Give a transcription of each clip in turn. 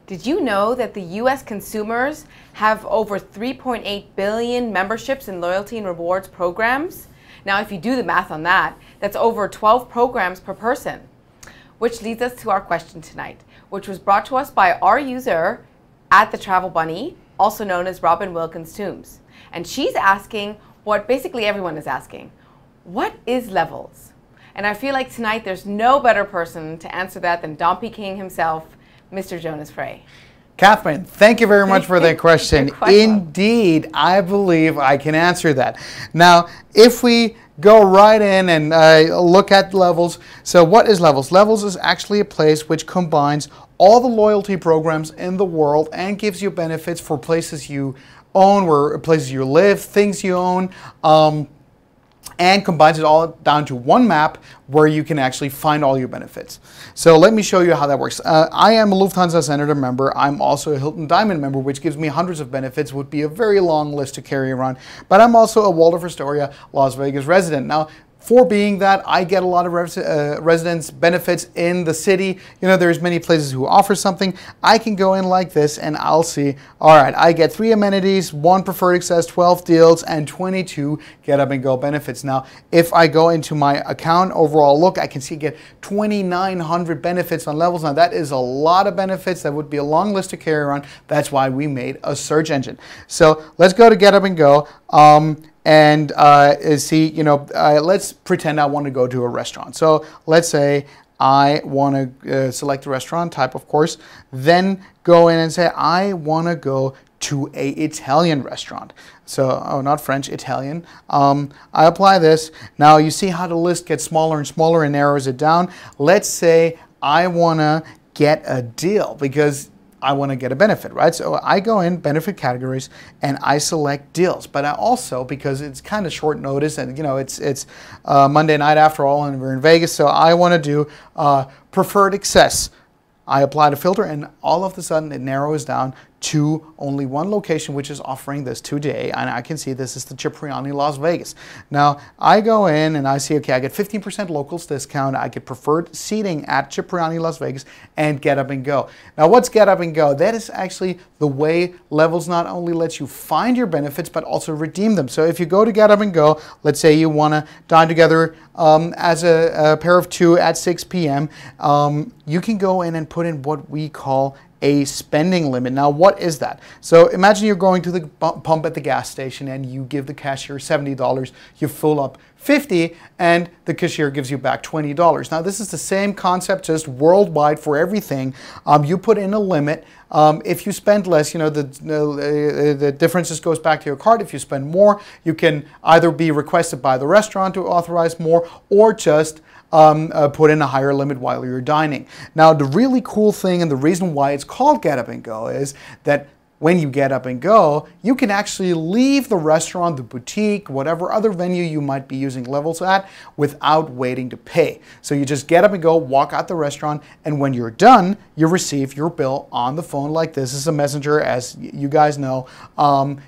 Did you know that the US consumers have over 3.8 billion memberships in loyalty and rewards programs? Now, if you do the math on that, that's over 12 programs per person. Which leads us to our question tonight, which was brought to us by our user at the Travel Bunny, also known as Robin Wilkins Toombs. And she's asking what basically everyone is asking. What is levels? And I feel like tonight there's no better person to answer that than Dompe King himself, Mr. Jonas Frey. Catherine, thank you very much for that question. Indeed, I believe I can answer that. Now, if we go right in and look at levels, so what is levels? Levels is actually a place which combines all the loyalty programs in the world and gives you benefits for places you own, or places you live, things you own, and combines it all down to one map where you can actually find all your benefits. So let me show you how that works. I am a Lufthansa Senator member. I'm also a Hilton Diamond member, which gives me hundreds of benefits. Would be a very long list to carry around. But I'm also a Waldorf Astoria Las Vegas resident. Now, for being that, I get a lot of residence benefits in the city. You know, there's many places who offer something. I can go in like this and I'll see, all right, I get 3 amenities, 1 preferred access, 12 deals, and 22 get up and go benefits. Now, if I go into my account overall look, I can see I get 2,900 benefits on levels. Now, that is a lot of benefits. That would be a long list to carry around. That's why we made a search engine. So let's go to Get Up and Go. And see, you know, let's pretend I want to go to a restaurant. So let's say I want to select the restaurant type, of course, then go in and say I want to go to a Italian restaurant. So, oh, not French, Italian. I apply this. Now you see how the list gets smaller and smaller and narrows it down. Let's say I want to get a deal because I want to get a benefit, right? So I go in benefit categories and I select deals. But I also, because it's kind of short notice and you know it's Monday night after all and we're in Vegas, so I want to do preferred access. I apply the filter and all of a sudden it narrows down to only one location which is offering this today, and I can see this is the Cipriani Las Vegas. Now I go in and I see, okay, I get 15% locals discount, I get preferred seating at Cipriani Las Vegas, and Get Up and Go. Now what's Get Up and Go? That is actually the way Levels not only lets you find your benefits but also redeem them. So if you go to Get Up and Go, let's say you want to dine together as a pair of 2 at 6 p.m., you can go in and put in what we call a spending limit. Now, what is that? So imagine you're going to the pump at the gas station and you give the cashier $70, you fill up 50 and the cashier gives you back $20. Now, this is the same concept, just worldwide for everything. You put in a limit. If you spend less, you know, the difference just goes back to your card. If you spend more, you can either be requested by the restaurant to authorize more or just put in a higher limit while you're dining. Now, the really cool thing and the reason why it's called Get Up and Go is that when you get up and go, you can actually leave the restaurant, the boutique, whatever other venue you might be using Levels at without waiting to pay. So you just get up and go, walk out the restaurant, and when you're done, you receive your bill on the phone like this. This is a messenger, as you guys know.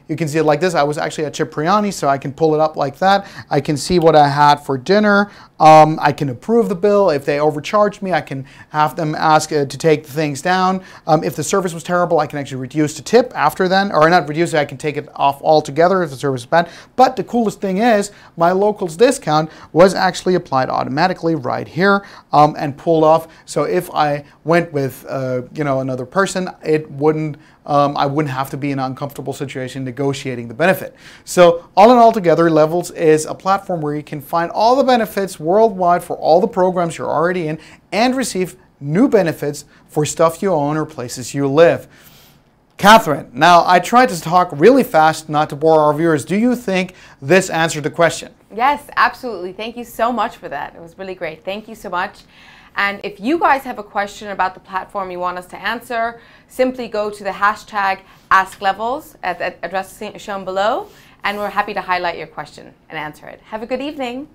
You can see it like this. I was actually at Cipriani, so I can pull it up like that. I can see what I had for dinner. I can approve the bill. If they overcharged me, I can have them ask to take the things down. If the service was terrible, I can actually reduce the tip after then, or not reduce it, I can take it off altogether if the service is bad. But the coolest thing is my locals discount was actually applied automatically right here and pulled off. So if I went with you know, another person, it wouldn't I wouldn't have to be in an uncomfortable situation negotiating the benefit. So all in all together, Levels is a platform where you can find all the benefits worldwide for all the programs you're already in and receive new benefits for stuff you own or places you live. Catherine, now I tried to talk really fast not to bore our viewers. Do you think this answered the question? Yes, absolutely. Thank you so much for that. It was really great. Thank you so much. And if you guys have a question about the platform you want us to answer, simply go to the hashtag AskLevels at the address shown below, and we're happy to highlight your question and answer it. Have a good evening.